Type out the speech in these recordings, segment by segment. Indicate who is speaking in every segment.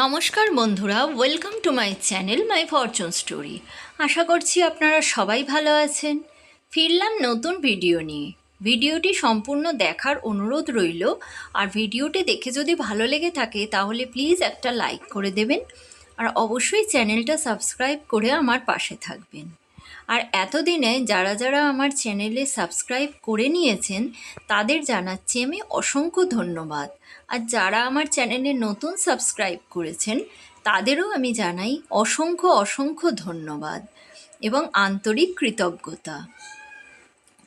Speaker 1: নমস্কার বন্ধুরা, welcome to my channel my fortune story. আশা করছি আপনারা সবাই ভালো আছেন। ফিরলাম নতুন ভিডিও নিয়ে। ভিডিওটি সম্পূর্ণ দেখার অনুরোধ রইল। আর ভিডিওটি দেখে যদি ভালো লেগে থাকে তাহলে প্লিজ একটা লাইক করে দেবেন, আর অবশ্যই চ্যানেলটা সাবস্ক্রাইব করে আমার পাশে থাকবেন। আর এতদিনে যারা যারা আমার চ্যানেলে সাবস্ক্রাইব করে নিয়েছেন তাদের জানাচ্ছি আমি অসংখ্য ধন্যবাদ। আর যারা আমার চ্যানেলে নতুন সাবস্ক্রাইব করেছেন তাদেরও আমি জানাই অসংখ্য অসংখ্য ধন্যবাদ এবং আন্তরিক কৃতজ্ঞতা।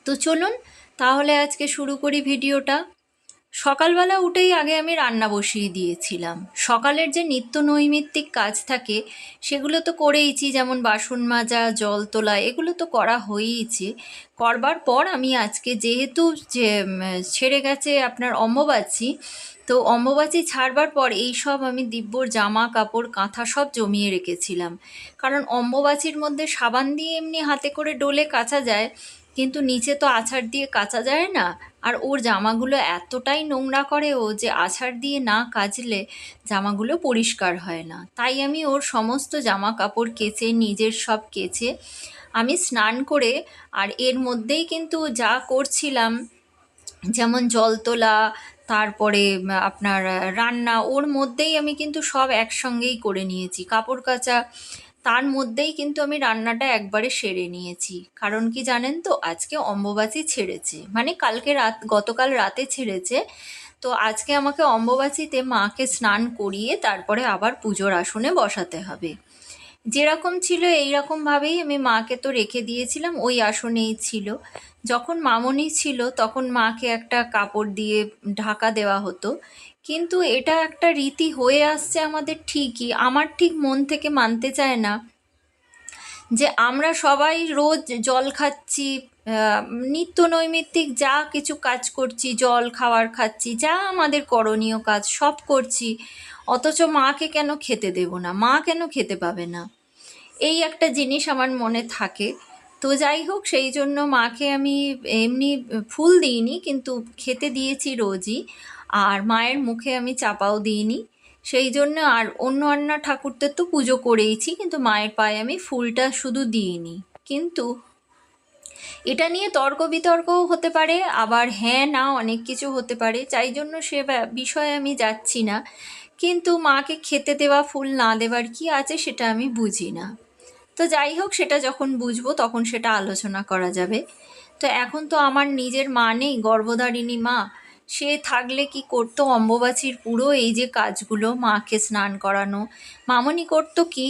Speaker 1: তো চলুন তাহলে আজকে শুরু করি ভিডিওটা। সকালবেলা উঠেই আগে আমি রান্না বসিয়ে দিয়েছিলাম। সকালের যে নিত্য নৈমিত্তিক কাজ থাকে সেগুলো তো করেইছি, যেমন বাসন মাজা, জল তোলা, এগুলো তো করা হয়েইছে। করবার পর আমি আজকে যেহেতু যে ছেড়ে গেছে আপনার অম্বুবাচী, তো অম্বুবাচী ছাড়বার পর এই সব আমি দিব্যর জামা কাপড় কাঁথা সব জমিয়ে রেখেছিলাম। কারণ অম্বুবাচীর মধ্যে সাবান দিয়ে এমনি হাতে করে ডলে কাচা যায়, কিন্তু নিচে তো আছাড় দিয়ে কাচা যায় না। আর ওর জামাগুলো এতটাই নোংরা করে ও, যে আছাড় দিয়ে না কাচলে জামাগুলো পরিষ্কার হয় না। তাই আমি ওর সমস্ত জামা কাপড় কেচে, নিজের সব কেচে আমি স্নান করে, আর এর মধ্যেই কিন্তু যা করছিলাম, যেমন জল তোলা, তারপরে আপনার রান্না, ওর মধ্যেই আমি কিন্তু সব একসঙ্গেই করে নিয়েছি। কাপড় কাচা, তার মধ্যেই কিন্তু আমি রান্নাটা একবারে সেরে নিয়েছি। কারণ কি জানেন তো, আজকে অম্বুবাচী ছেড়েছে, মানে গতকাল রাতে ছেড়েছে। তো আজকে আমাকে অম্বুবাচীতে মাকে স্নান করিয়ে তারপরে আবার পুজোর আসনে বসাতে হবে। যেরকম ছিল এই রকমভাবেই আমি মাকে তো রেখে দিয়েছিলাম, ওই আসনেই ছিল। যখন মামনি ছিল তখন মাকে একটা কাপড় দিয়ে ঢাকা দেওয়া হতো। কিন্তু এটা একটা রীতি হয়ে আসছে আমাদের, ঠিকই আমার ঠিক মন থেকে মানতে চায় না যে আমরা সবাই রোজ জল খাচ্ছি, নিত্য নৈমিত্তিক যা কিছু কাজ করছি, জল খাওয়ার খাচ্ছি, যা আমাদের করণীয় কাজ সব করছি, অথচ মাকে কেন খেতে দেব না, মা কেন খেতে পাবে না, এই একটা জিনিস আমার মনে থাকে। তো যাই হোক, সেই জন্য মাকে আমি এমনি ফুল দিইনি, কিন্তু খেতে দিয়েছি রোজই। আর মায়ের মুখে আমি চাপাও দিইনি, সেই জন্য। আর অন্য ঠাকুরদের তো পুজো করেইছি, কিন্তু মায়ের পায়ে আমি ফুলটা শুধু দিইনি। কিন্তু এটা নিয়ে তর্ক বিতর্কও হতে পারে, আবার হ্যাঁ না অনেক কিছু হতে পারে, তাই জন্য সে বিষয়ে আমি যাচ্ছি না। কিন্তু মাকে খেতে দেওয়া ফুল না দেওয়ার কি আছে সেটা আমি বুঝি না। তো যাই হোক, সেটা যখন বুঝবো তখন সেটা আলোচনা করা যাবে। তো এখন তো আমার নিজের মা নেই, গর্ভধারিণী মা, সে থাকলে কি করতো, অম্বুবাচীর পুরো এই যে কাজগুলো, মাকে স্নান করানো, মামনি করতো কি,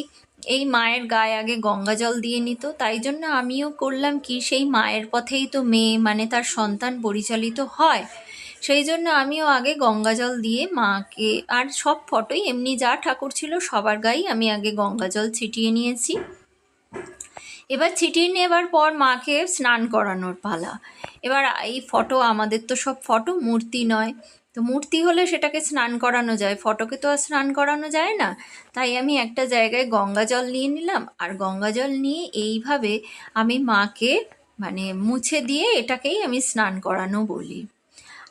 Speaker 1: এই মায়ের গায়ে আগে গঙ্গা জল দিয়ে নিত। তাই জন্য আমিও করলাম কি, সেই মায়ের পথেই তো মেয়ে মানে তার সন্তান পরিচালিত হয়, সেই জন্য আমিও আগে গঙ্গা জল দিয়ে মাকে, আর সব ফটোই এমনি যা ঠাকুর ছিল সবার গায়েই আমি আগে গঙ্গা জল ছিটিয়ে নিয়েছি। এবার ছিটিয়ে নেবার পর মাকে স্নান করানোর পালা। এবার এই ফটো, আমাদের তো সব ফটো, মূর্তি নয়। তো মূর্তি হলে সেটাকে স্নান করানো যায়, ফটোকে তো আর স্নান করানো যায় না। তাই আমি একটা জায়গায় গঙ্গা জল নিয়ে নিলাম, আর গঙ্গা জল নিয়ে এইভাবে আমি মাকে মানে মুছে দিয়ে এটাকেই আমি স্নান করানো বলি।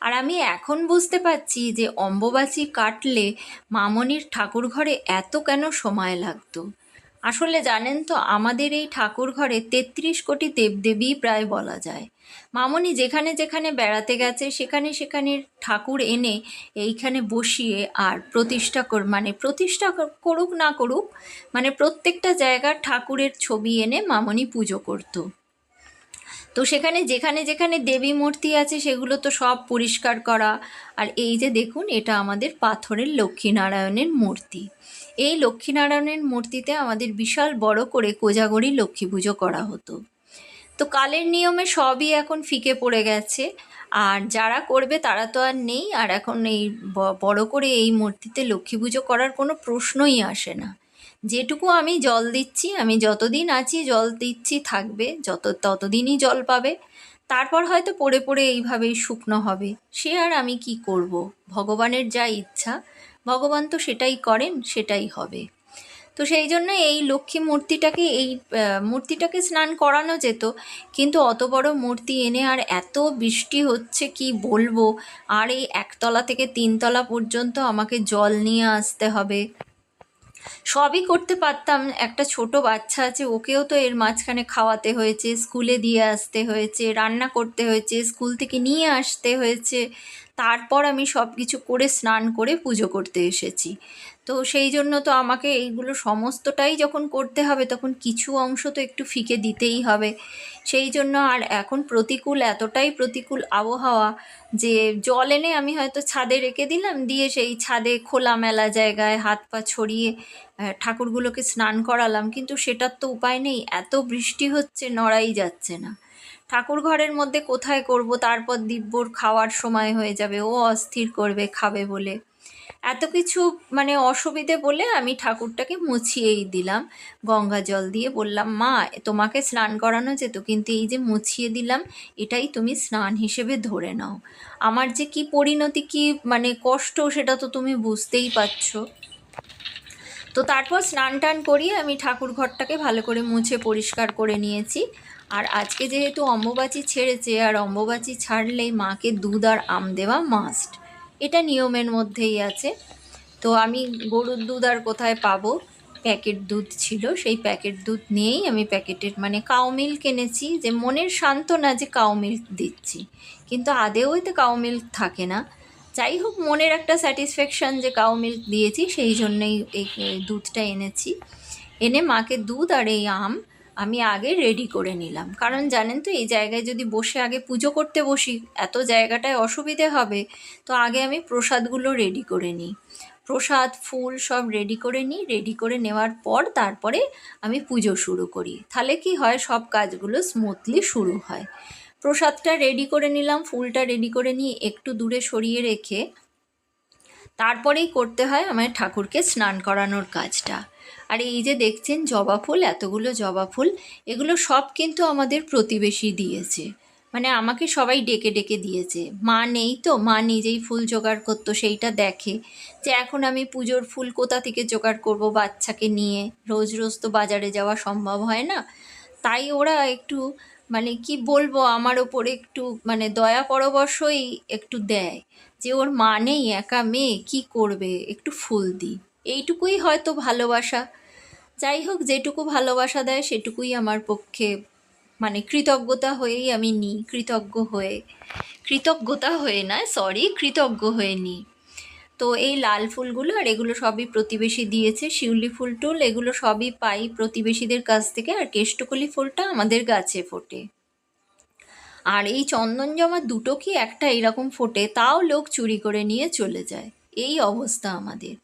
Speaker 1: আর আমি এখন বুঝতে পারছি যে অম্বুবাচী কাটলে মামনির ঠাকুর ঘরে এত কেন সময় লাগতো। আসলে জানেন তো, আমাদের এই ঠাকুর ঘরে ৩৩ কোটি দেবদেবী প্রায় বলা যায়। মামনি যেখানে যেখানে বেড়াতে গেছে সেখানে সেখানে ঠাকুর এনে এইখানে বসিয়ে আর প্রতিষ্ঠা করুক না করুক, মানে প্রত্যেকটা জায়গার ঠাকুরের ছবি এনে মামনি পুজো করতো। তো সেখানে যেখানে যেখানে দেবী মূর্তি আছে সেগুলো তো সব পরিষ্কার করা। আর এই যে দেখুন, এটা আমাদের পাথরের লক্ষ্মীনারায়ণের মূর্তি। এই লক্ষ্মীনারায়ণের মূর্তিতে আমাদের বিশাল বড় করে কোজাগরী লক্ষ্মী পুজো করা হতো। তো কালের নিয়মে সবই এখন ফিকে পড়ে গেছে, আর যারা করবে তারা তো আর নেই। আর এখন এই বড় করে এই মূর্তিতে লক্ষ্মী পুজো করার কোনো প্রশ্নই আসে না। যেটুকু আমি জল দিচ্ছি, আমি যতদিন আছি জল দিচ্ছি, থাকবে ততদিনই জল পাবে। তারপর হয়তো পড়ে পড়ে এইভাবেই শুকনো হবে, সে আর আমি কি করব। ভগবানের যা ইচ্ছা, ভগবান তো সেটাই করেন, সেটাই হবে। তো সেই জন্য এই লক্ষ্মী মূর্তিটাকে স্নান করানো যেত, কিন্তু অত বড় মূর্তি এনে আর এত বৃষ্টি হচ্ছে কি বলবো, আর এই 1 তলা থেকে 3 তলা পর্যন্ত আমাকে জল নিয়ে আসতে হবে। সবই করতে পারতাম, একটা ছোট বাচ্চা আছে, ওকেও তো এর মাঝখানে খাওয়াতে হয়েছে, স্কুলে দিয়ে আসতে হয়েছে, রান্না করতে হয়েছে, স্কুল থেকে নিয়ে আসতে হয়েছে, তারপর আমি সব কিছু করে স্নান করে পুজো করতে এসেছি। তো সেই জন্য তো আমাকে এইগুলো সমস্তটাই যখন করতে হবে তখন কিছু অংশ তো একটু ফিকে দিতেই হবে। সেই জন্য আর এখন এতটাই প্রতিকূল আবহাওয়া যে জল এনে আমি হয়তো ছাদে রেখে দিলাম, দিয়ে সেই ছাদে খোলামেলা জায়গায় হাত পা ছড়িয়ে ঠাকুরগুলোকে স্নান করালাম, কিন্তু সেটার তো উপায় নেই, এত বৃষ্টি হচ্ছে নড়াই যাচ্ছে না। ঠাকুর ঘরের মধ্যে কোথায় করব, তারপর দিব্যর খাওয়ার সময় হয়ে যাবে, ও অস্থির করবে খাবে বলে। এত কিছু মানে অসুবিধে বলে আমি ঠাকুরটাকে মুছিয়েই দিলাম গঙ্গা জল দিয়ে, বললাম মা তোমাকে স্নান করানো যেত, কিন্তু এই যে মুছিয়ে দিলাম এটাই তুমি স্নান হিসেবে ধরে নাও। আমার যে কি পরিণতি, কি মানে কষ্ট, সেটা তো তুমি বুঝতেই পারছো। তো তারপর স্নান টান করিয়ে আমি ঠাকুর ঘরটাকে ভালো করে মুছে পরিষ্কার করে নিয়েছি। আর আজকে যেহেতু অম্বুবাচী ছেড়েছে, আর অম্বুবাচী ছাড়লেই মাকে দুধ আর আম দেওয়া মাস্ট, এটা নিয়মের মধ্যেই আছে। তো আমি গরুর দুধ আর কোথায় পাবো, প্যাকেট দুধ ছিল, সেই প্যাকেট দুধ নিয়েই আমি প্যাকেটের মানে কাউ মিল্ক এনেছি, যে মনের সান্ত্বনা যে কাউ মিল্ক দিচ্ছি, কিন্তু আদেও এতে কাউ মিল্ক থাকে না। যাই হোক, মনের একটা স্যাটিসফ্যাকশান যে কাউ মিল্ক দিয়েছি, সেই জন্যই এই দুধটা এনেছি। এনে মাকে দুধ আর এই আম আমি আগে রেডি করে নিলাম, কারণ জানেন তো এই জায়গায় যদি বসে আগে পুজো করতে বসি এত জায়গাটায় অসুবিধে হবে। তো আগে আমি প্রসাদগুলো রেডি করে নিই, প্রসাদ ফুল সব রেডি করে নিই, রেডি করে নেওয়ার পর তারপরে আমি পুজো শুরু করি, তাহলে কি হয় সব কাজগুলো স্মুথলি শুরু হয়। প্রসাদটা রেডি করে নিলাম, ফুলটা রেডি করে নিয়ে একটু দূরে সরিয়ে রেখে তারপরেই করতে হয় আমার ঠাকুরকে স্নান করানোর কাজটা। আর এই যে দেখছেন জবা ফুল, এতগুলো জবা ফুল, এগুলো সব কিন্তু আমাদের প্রতিবেশী দিয়েছে, মানে আমাকে সবাই ডেকে ডেকে দিয়েছে। মা নেই তো, মা নিজেই ফুল জোগাড় করতো, সেইটা দেখে যে এখন আমি পুজোর ফুল কোথা থেকে জোগাড় করব বাচ্চাকে নিয়ে, রোজ রোজ তো বাজারে যাওয়া সম্ভব হয় না। তাই ওরা একটু মানে কি বলবো আমার ওপরে একটু মানে দয়া পরবশই একটু দেয়, যে ওর মা নেই, একা মেয়ে কি করবে, একটু ফুল দিই, এইটুকুই হয়তো ভালোবাসা। যাই হোক, যেটুকু ভালোবাসা দেয় সেটুকুই আমার পক্ষে মানে কৃতজ্ঞতা হয়েই আমি নিই, কৃতজ্ঞতা হয়ে না, সরি, কৃতজ্ঞ হয়ে নিই। তো এই লাল ফুলগুলো আর এগুলো সবই প্রতিবেশী দিয়েছে, শিউলি ফুল টুল এগুলো সবই পাই প্রতিবেশীদের কাছ থেকে, আর কেষ্টকলি ফুলটা আমাদের গাছে ফোটে। আর এই চন্দন জমা দুটো কি একটা এরকম ফোটে, তাও লোক চুরি করে নিয়ে চলে যায়, এই অবস্থা আমাদের।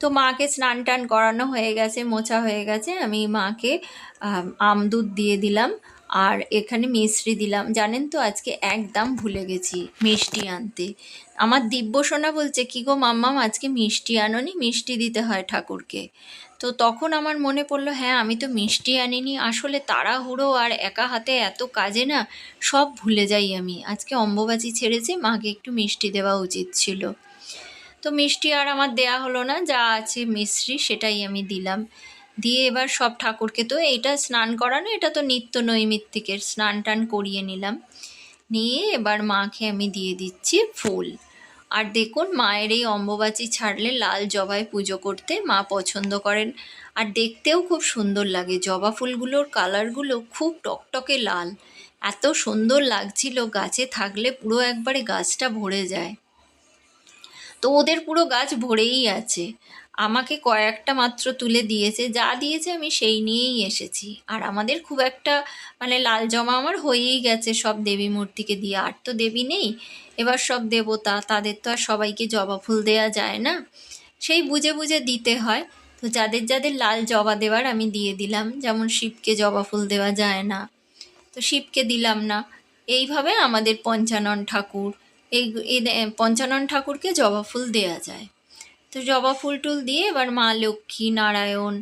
Speaker 1: তো মাকে স্নান টান করানো হয়ে গেছে, মোছা হয়ে গেছে, আমি মাকে আম দুধ দিয়ে দিলাম, আর এখানে মিষ্টি দিলাম। জানেন তো আজকে একদম ভুলে গেছি মিষ্টি আনতে। আমার দিব্যসোনা বলছে কি গো মাম্মাম আজকে মিষ্টি আনোনি, মিষ্টি দিতে হয় ঠাকুরকে। তো তখন আমার মনে পড়লো হ্যাঁ আমি তো মিষ্টি আনিনি, আসলে তাড়াহুড়ো আর একা হাতে এত কাজে না সব ভুলে যাই আমি। আজকে অম্বুবাচী ছেড়েছে, মাকে একটু মিষ্টি দেওয়া উচিত ছিল। তো মিষ্টি আর আমার দেয়া হলো না, যা আছে মিশ্রি সেটাই আমি দিলাম। দিয়ে এবার সব ঠাকুরকে তো এইটা স্নান করানো, এটা তো নিত্য নৈমিত্তিকের, স্নান টান করিয়ে নিলাম, নিয়ে এবার মাকে আমি দিয়ে দিচ্ছি ফুল। আর দেখুন মায়ের এই অম্বুবাচী ছাড়লে লাল জবায় পুজো করতে মা পছন্দ করেন, আর দেখতেও খুব সুন্দর লাগে। জবা ফুলগুলোর কালারগুলো খুব টকটকে লাল, এত সুন্দর লাগছিল, গাছে থাকলে পুরো একবারে গাছটা ভরে যায়। তো ওদের পুরো গাছ ভরেই আছে, আমাকে কয়েকটা মাত্র তুলে দিয়েছে, যা দিয়েছে আমি সেই নিয়েই এসেছি। আর আমাদের খুব একটা মানে লাল জমা আমার হয়েই গেছে সব দেবী মূর্তিকে দিয়ে, আর তো দেবী নেই, এবার সব দেবতা, তাদের তো আর সবাইকে জবা ফুল দেয়া যায় না, সেই বুঝে বুঝে দিতে হয়। তো যাদের যাদের লাল জবা দেওয়ার আমি দিয়ে দিলাম, যেমন শিবকে জবা ফুল দেওয়া যায় না, তো শিবকে দিলাম না। এইভাবে আমাদের পঞ্চানন ঠাকুর, এই পঞ্চানন ঠাকুরকে জবা ফুল দেয়া যায়। তো জবা ফুল টুল দিয়ে এবার মা লক্ষ্মী, নারায়ণ,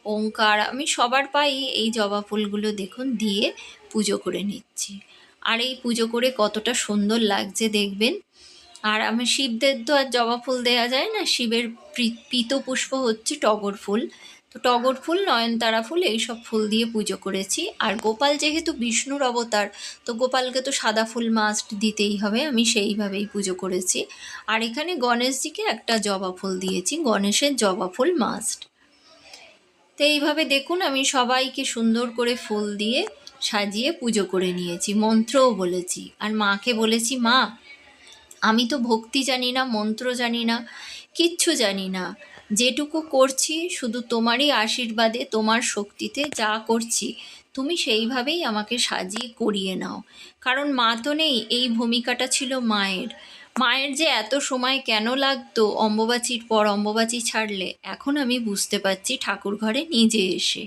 Speaker 1: ওঙ্কার, আমি সবার পাই এই জবা ফুলগুলো দেখুন দিয়ে পুজো করে নিচ্ছি। আর এই পুজো করে কতটা সুন্দর লাগছে দেখবেন। আর আমি শিবদের তো আর জবা ফুল দেওয়া যায় না, শিবের পীতপুষ্প হচ্ছে টগর ফুল, তো টগর ফুল, নয়নতারা ফুল এইসব ফুল দিয়ে পুজো করেছি। আর গোপাল যেহেতু বিষ্ণুর অবতার, তো গোপালকে তো সাদা ফুল মাস্ট দিতেই হবে, আমি সেইভাবেই পুজো করেছি। আর এখানে গণেশজিকে একটা জবা ফুল দিয়েছি, গণেশের জবা ফুল মাস্ট। তো এইভাবে দেখুন আমি সবাইকে সুন্দর করে ফুল দিয়ে সাজিয়ে পুজো করে নিয়েছি, মন্ত্রও বলেছি। আর মাকে বলেছি, মা আমি তো ভক্তি জানি না, মন্ত্র জানি না, কিচ্ছু জানি না, যেটুকু করছি শুধু তোমারই আশীর্বাদে, তোমার শক্তিতে যা করছি তুমি সেইভাবেই আমাকে সাজিয়ে করিয়ে নাও। কারণ মা তো নেই, এই ভূমিকাটা ছিল মায়ের। মায়ের যে এত সময় কেন লাগতো অম্বুবাচীর পর অম্বুবাচী ছাড়লে, এখন আমি বুঝতে পারছি ঠাকুর ঘরে নিজে এসে।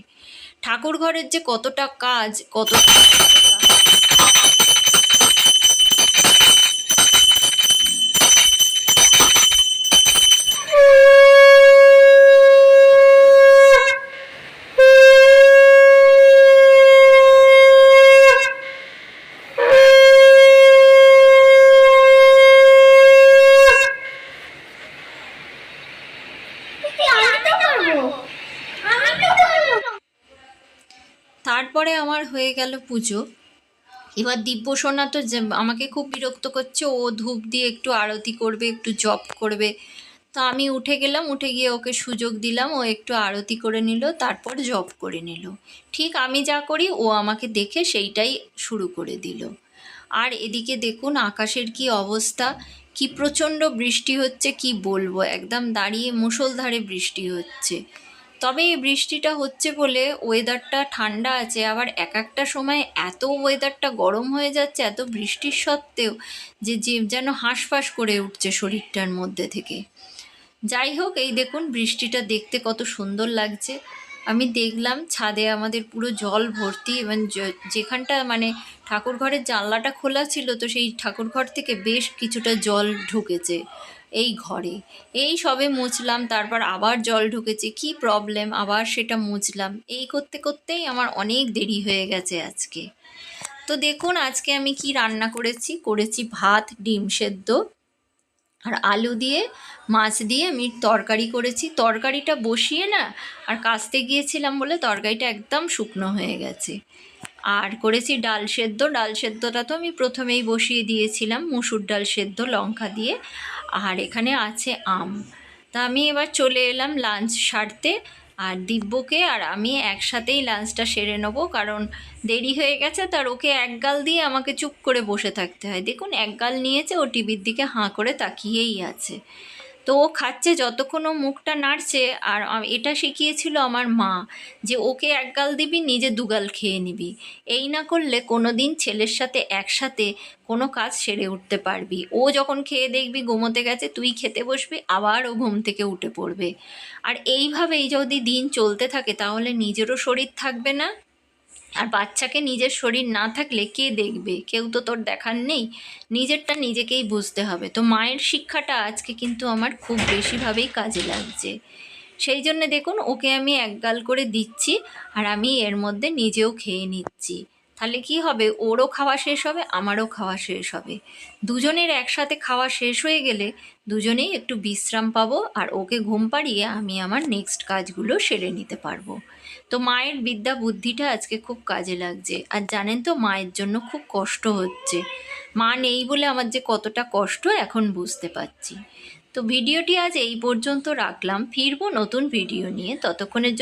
Speaker 1: ঠাকুর ঘরের যে কতটা কাজ, কতটা তারপরে আমার হয়ে গেল পুজো। এবার দিব্যসোনা তো আমাকে খুব বিরক্ত করছে, ও ধূপ দিয়ে একটু আরতি করবে, একটু জপ করবে। তো আমি উঠে গেলাম, উঠে গিয়ে ওকে সুযোগ দিলাম, ও একটু আরতি করে নিল, তারপর জপ করে নিল। ঠিক আমি যা করি ও আমাকে দেখে সেইটাই শুরু করে দিল। আর এদিকে দেখুন আকাশের কি অবস্থা, কি প্রচণ্ড বৃষ্টি হচ্ছে, কি বলবো, একদম দাঁড়িয়ে মুষলধারে বৃষ্টি হচ্ছে। তবে এই বৃষ্টিটা হচ্ছে বলে ওয়েদারটা ঠান্ডা আছে, আবার এক একটা সময় এত ওয়েদারটা গরম হয়ে যাচ্ছে এত বৃষ্টির সত্ত্বেও, যে যেন হাঁসফাঁস করে উঠছে শরীরটার মধ্যে থেকে। যাই হোক, এই দেখুন বৃষ্টিটা দেখতে কত সুন্দর লাগছে। আমি দেখলাম ছাদে আমাদের পুরো জল ভর্তি, এবং যেখানটা মানে ঠাকুর ঘরের জানলাটা খোলা ছিল, তো সেই ঠাকুর ঘর থেকে বেশ কিছুটা জল ঢুকেছে এই ঘরে। এই সবে মুছলাম, তারপর আবার জল ঢুকেছে, কি প্রবলেম, আবার সেটা মুছলাম, এই করতে করতেই আমার অনেক দেরি হয়ে গেছে আজকে। তো দেখুন আজকে আমি কি রান্না করেছি ভাত, ডিম সেদ্ধ আর আলু দিয়ে মাছ দিয়ে আমি তরকারি করেছি। তরকারিটা বসিয়ে না আর কাচতে গিয়েছিলাম বলে তরকারিটা একদম শুকনো হয়ে গেছে। আর করেছি ডাল সেদ্ধ, ডাল সেদ্ধটা তো আমি প্রথমেই বসিয়ে দিয়েছিলাম, মুসুর ডাল সেদ্ধ লঙ্কা দিয়ে। আর এখানে আছে আম। তা আমি এবার চলে এলাম লাঞ্চ সারতে, আর দিব্যকে আর আমি একসাথেই লাঞ্চটা সেরে নেবো, কারণ দেরি হয়ে গেছে। তার ওকে এক গাল দিয়ে আমাকে চুপ করে বসে থাকতে হয়। দেখুন এক গাল নিয়েছে, ও টিভির দিকে হাঁ করে তাকিয়েই আছে। তো ও খাচ্ছে যতক্ষণ ও মুখটা নাড়ছে। আর এটা শিখিয়েছিল আমার মা, যে ওকে এক গাল দিবি, নিজে দুগাল খেয়ে নিবি। এই না করলে কোনো দিন ছেলের সাথে একসাথে কোনো কাজ সেরে উঠতে পারবি। ও যখন খেয়ে দেখবি ঘুমোতে গেছে, তুই খেতে বসবি, আবার ও ঘুম থেকে উঠে পড়বে। আর এইভাবেই যদি দিন চলতে থাকে তাহলে নিজেরও শরীর থাকবে না, আর বাচ্চাকে নিজের শরীর না থাকলে কে দেখবে, কেউ তো তোর দেখার নেই। নিজেরটা নিজেকেই বুঝতে হবে। তো মায়ের শিক্ষাটা আজকে কিন্তু আমার খুব বেশিভাবেই কাজে লাগছে। সেই জন্য দেখুন ওকে আমি এক গাল করে দিচ্ছি, আর আমি এর মধ্যে নিজেও খেয়ে নিচ্ছি। তাহলে কি হবে, ওরও খাওয়া শেষ হবে, আমারও খাওয়া শেষ হবে। দুজনের একসাথে খাওয়া শেষ হয়ে গেলে দুজনেই একটু বিশ্রাম পাবো, আর ওকে ঘুম পাড়িয়ে আমি আমার নেক্সট কাজগুলো সেরে নিতে পারবো। তো মায়ের বিদ্যা বুদ্ধিটা আজকে খুব কাজে লাগছে। আর জানেন তো মায়ের জন্য খুব কষ্ট হচ্ছে, মা নেই বলে আমার যে কতটা কষ্ট এখন বুঝতে পারছি। তো ভিডিওটি আজ এই পর্যন্ত রাখলাম, ফিরবো নতুন ভিডিও নিয়ে, ততক্ষণের জন্য